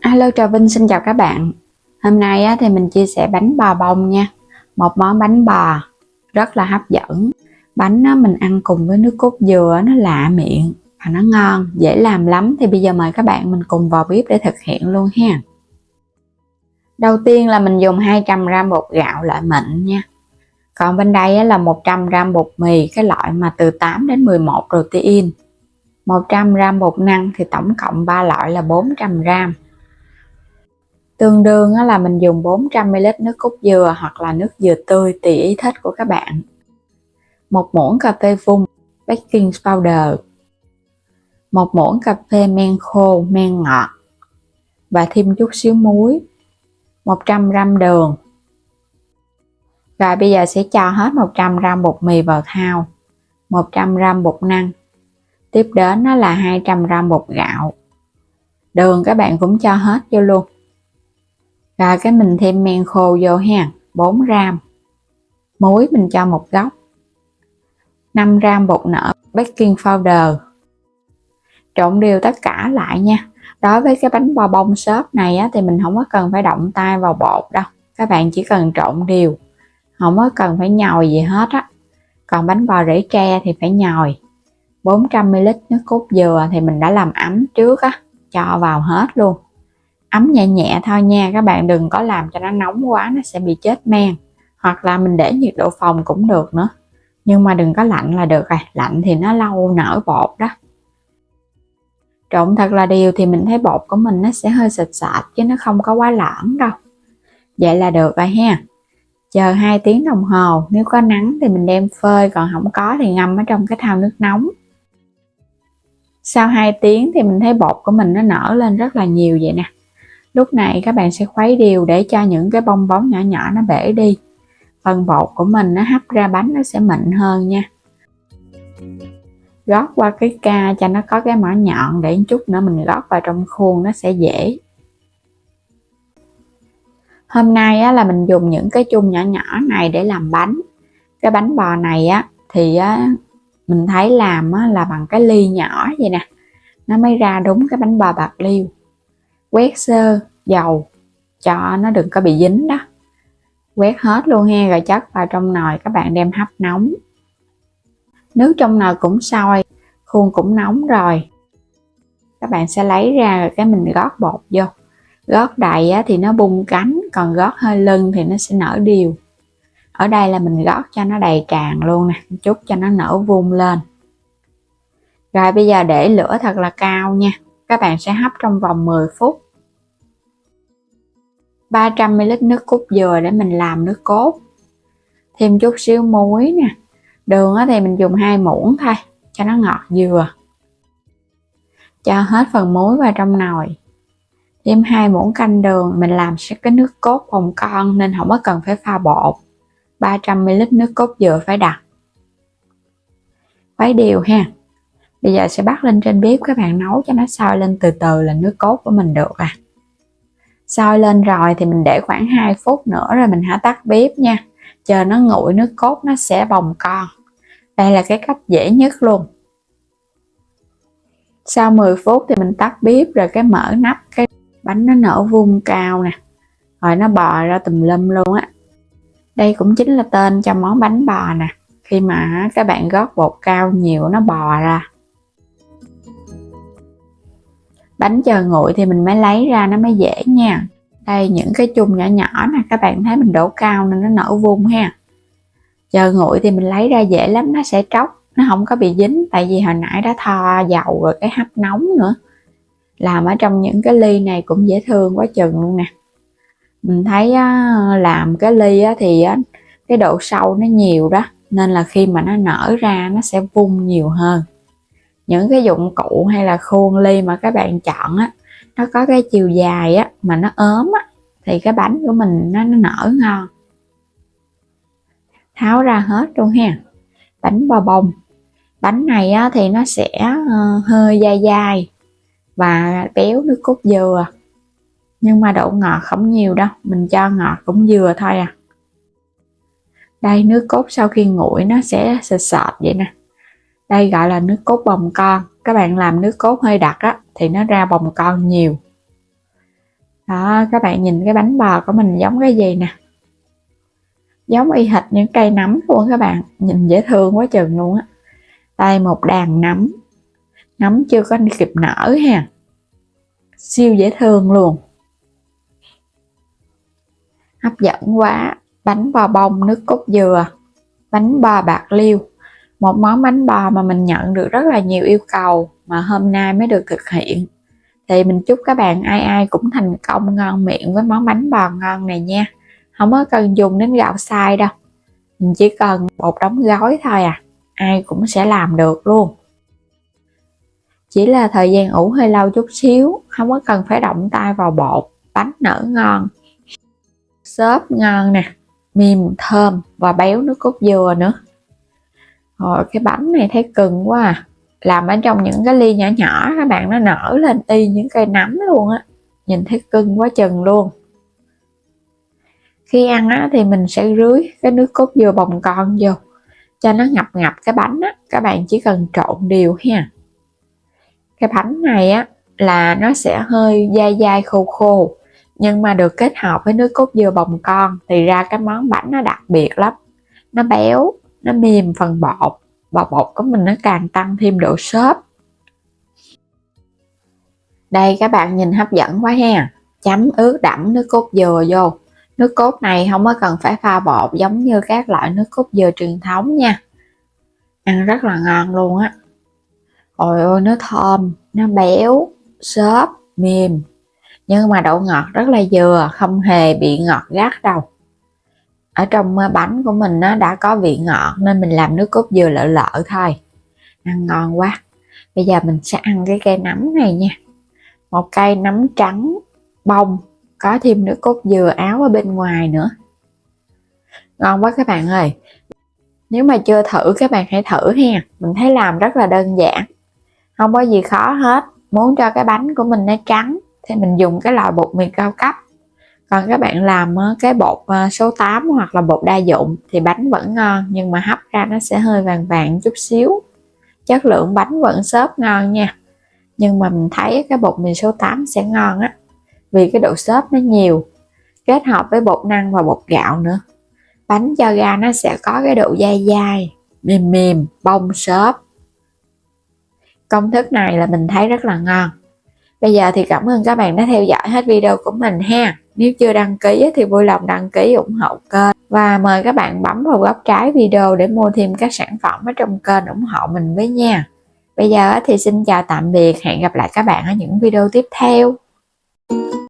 Alo, Trà Vinh xin chào các bạn. Hôm nay thì mình chia sẻ bánh bò bông nha. Một món bánh bò rất là hấp dẫn. Bánh mình ăn cùng với nước cốt dừa nó lạ miệng và nó ngon, dễ làm lắm. Thì bây giờ mời các bạn mình cùng vào bếp để thực hiện luôn ha. Đầu tiên là mình dùng 200g bột gạo loại mịn nha. Còn bên đây là 100g bột mì, cái loại mà từ 8 đến 11 protein. 100g bột năng thì tổng cộng 3 loại là 400g. Tương đương là mình dùng 400ml nước cốt dừa hoặc là nước dừa tươi tùy ý thích của các bạn. 1 muỗng cà phê vung baking powder, 1 muỗng cà phê men khô men ngọt và thêm chút xíu muối, 100g đường. Rồi bây giờ sẽ cho hết 100g bột mì vào thau, 100g bột năng, tiếp đến đó là 200g bột gạo. Đường các bạn cũng cho hết vô luôn. Rồi cái mình thêm men khô vô ha, 4g. Muối mình cho 1 góc. 5g bột nở baking powder. Trộn đều tất cả lại nha. Đối với cái bánh bò bông xốp này thì mình không có cần phải động tay vào bột đâu. Các bạn chỉ cần trộn đều, không có cần phải nhồi gì hết á. Còn bánh bò rễ tre thì phải nhồi. 400ml nước cốt dừa thì mình đã làm ấm trước á, cho vào hết luôn. Ấm nhẹ nhẹ thôi nha, các bạn đừng có làm cho nó nóng quá, nó sẽ bị chết men. Hoặc là mình để nhiệt độ phòng cũng được nữa, nhưng mà đừng có lạnh là được rồi, lạnh thì nó lâu nở bột đó. Trộn thật là đều thì mình thấy bột của mình nó sẽ hơi sệt sệt chứ nó không có quá loãng đâu. Vậy là được rồi ha. Chờ 2 tiếng đồng hồ, nếu có nắng thì mình đem phơi, còn không có thì ngâm ở trong cái thau nước nóng. Sau 2 tiếng thì mình thấy bột của mình nó nở lên rất là nhiều vậy nè. Lúc này các bạn sẽ khuấy đều để cho những cái bong bóng nhỏ nhỏ nó bể đi. Phần bột của mình nó hấp ra bánh nó sẽ mịn hơn nha. Gót qua cái ca cho nó có cái mỏ nhọn để chút nữa mình gót vào trong khuôn nó sẽ dễ. Hôm nay là mình dùng những cái chung nhỏ nhỏ này để làm bánh. Cái bánh bò này thì mình thấy làm là bằng cái ly nhỏ vậy nè, nó mới ra đúng cái bánh bò bạc liêu. Quét sơ dầu cho nó đừng có bị dính đó. Quét hết luôn ha, rồi chất vào trong nồi, các bạn đem hấp nóng. Nước trong nồi cũng sôi, khuôn cũng nóng rồi. Các bạn sẽ lấy ra rồi cái mình gót bột vô. Gót đầy thì nó bung cánh, còn gót hơi lưng thì nó sẽ nở đều. Ở đây là mình gót cho nó đầy tràn luôn nè, chút cho nó nở vuông lên. Rồi bây giờ để lửa thật là cao nha. Các bạn sẽ hấp trong vòng 10 phút. 300ml nước cốt dừa để mình làm nước cốt. Thêm chút xíu muối nè. Đường thì mình dùng 2 muỗng thôi cho nó ngọt dừa. Cho hết phần muối vào trong nồi. Thêm 2 muỗng canh đường, mình làm sẽ cái nước cốt bồng con nên không có cần phải pha bột. 300ml nước cốt dừa phải đặc. Khuấy đều ha. Bây giờ sẽ bắt lên trên bếp, các bạn nấu cho nó sôi lên từ từ là nước cốt của mình được à. Sôi lên rồi thì mình để khoảng 2 phút nữa rồi mình hãy tắt bếp nha. Chờ nó nguội nước cốt nó sẽ bồng con. Đây là cái cách dễ nhất luôn. Sau 10 phút thì mình tắt bếp rồi cái mở nắp, cái bánh nó nở vuông cao nè. Rồi nó bò ra tùm lum luôn á. Đây cũng chính là tên cho món bánh bò nè. Khi mà các bạn gót bột cao nhiều nó bò ra. Bánh chờ nguội thì mình mới lấy ra nó mới dễ nha. Đây những cái chung nhỏ nhỏ nè, các bạn thấy mình đổ cao nên nó nở vuông ha. Chờ nguội thì mình lấy ra dễ lắm, nó sẽ tróc, nó không có bị dính. Tại vì hồi nãy đã thoa dầu rồi cái hấp nóng nữa. Làm ở trong những cái ly này cũng dễ thương quá chừng luôn nè. Mình thấy làm cái ly thì cái độ sâu nó nhiều đó, nên là khi mà nó nở ra nó sẽ vung nhiều hơn. Những cái dụng cụ hay là khuôn ly mà các bạn chọn nó có cái chiều dài mà nó ốm thì cái bánh của mình nó nở ngon. Tháo ra hết luôn ha. Bánh bò bông. Bánh này thì nó sẽ hơi dai dai và béo nước cốt dừa. Nhưng mà độ ngọt không nhiều đâu, mình cho ngọt cũng vừa thôi à. Đây nước cốt sau khi nguội nó sẽ sệt sệt vậy nè. Đây gọi là nước cốt bồng con. Các bạn làm nước cốt hơi đặc thì nó ra bồng con nhiều. Đó, các bạn nhìn cái bánh bò của mình giống cái gì nè, giống y hệt những cây nấm luôn các bạn, nhìn dễ thương quá chừng luôn á. Đây một đàn nấm, nấm chưa có kịp nở ha, siêu dễ thương luôn, hấp dẫn quá. Bánh bò bông nước cốt dừa, bánh bò bạc liêu, một món bánh bò mà mình nhận được rất là nhiều yêu cầu mà hôm nay mới được thực hiện. Thì mình chúc các bạn ai ai cũng thành công ngon miệng với món bánh bò ngon này nha. Không có cần dùng đến gạo xay đâu, mình chỉ cần bột đóng gói thôi à, ai cũng sẽ làm được luôn. Chỉ là thời gian ủ hơi lâu chút xíu, không có cần phải động tay vào bột. Bánh nở ngon, xốp ngon nè, mềm thơm và béo nước cốt dừa nữa. Rồi cái bánh này thấy cưng quá à. Làm ở trong những cái ly nhỏ nhỏ các bạn, nó nở lên y những cây nấm luôn á, nhìn thấy cưng quá chừng luôn. Khi ăn á thì mình sẽ rưới cái nước cốt dừa bồng con vô cho nó ngập ngập cái bánh á, các bạn chỉ cần trộn đều ha. Cái bánh này á là nó sẽ hơi dai dai khô khô, nhưng mà được kết hợp với nước cốt dừa bồng con thì ra cái món bánh nó đặc biệt lắm. Nó béo, nó mềm phần bột, và bột của mình nó càng tăng thêm độ xốp. Đây các bạn nhìn hấp dẫn quá ha. Chấm ướt đẫm nước cốt dừa vô. Nước cốt này không có cần phải pha bột giống như các loại nước cốt dừa truyền thống nha. Ăn rất là ngon luôn á. Ôi ôi, nó thơm, nó béo, xốp, mềm, nhưng mà độ ngọt rất là vừa, không hề bị ngọt gắt đâu. Ở trong bánh của mình nó đã có vị ngọt nên mình làm nước cốt dừa lợ lợ thôi. Ăn ngon quá. Bây giờ mình sẽ ăn cái cây nấm này nha. Một cây nấm trắng bông, có thêm nước cốt dừa áo ở bên ngoài nữa. Ngon quá các bạn ơi. Nếu mà chưa thử các bạn hãy thử ha. Mình thấy làm rất là đơn giản, không có gì khó hết. Muốn cho cái bánh của mình nó trắng thì mình dùng cái loại bột mì cao cấp. Còn các bạn làm cái bột số 8 hoặc là bột đa dụng thì bánh vẫn ngon, nhưng mà hấp ra nó sẽ hơi vàng vàng chút xíu. Chất lượng bánh vẫn xốp ngon nha. Nhưng mà mình thấy cái bột mì số 8 sẽ ngon á, vì cái độ xốp nó nhiều, kết hợp với bột năng và bột gạo nữa. Bánh cho ra nó sẽ có cái độ dai dai, mềm mềm, bông xốp. Công thức này là mình thấy rất là ngon. Bây giờ thì cảm ơn các bạn đã theo dõi hết video của mình ha. Nếu chưa đăng ký thì vui lòng đăng ký ủng hộ kênh. Và mời các bạn bấm vào góc trái video để mua thêm các sản phẩm ở trong kênh ủng hộ mình với nha. Bây giờ thì xin chào tạm biệt, hẹn gặp lại các bạn ở những video tiếp theo.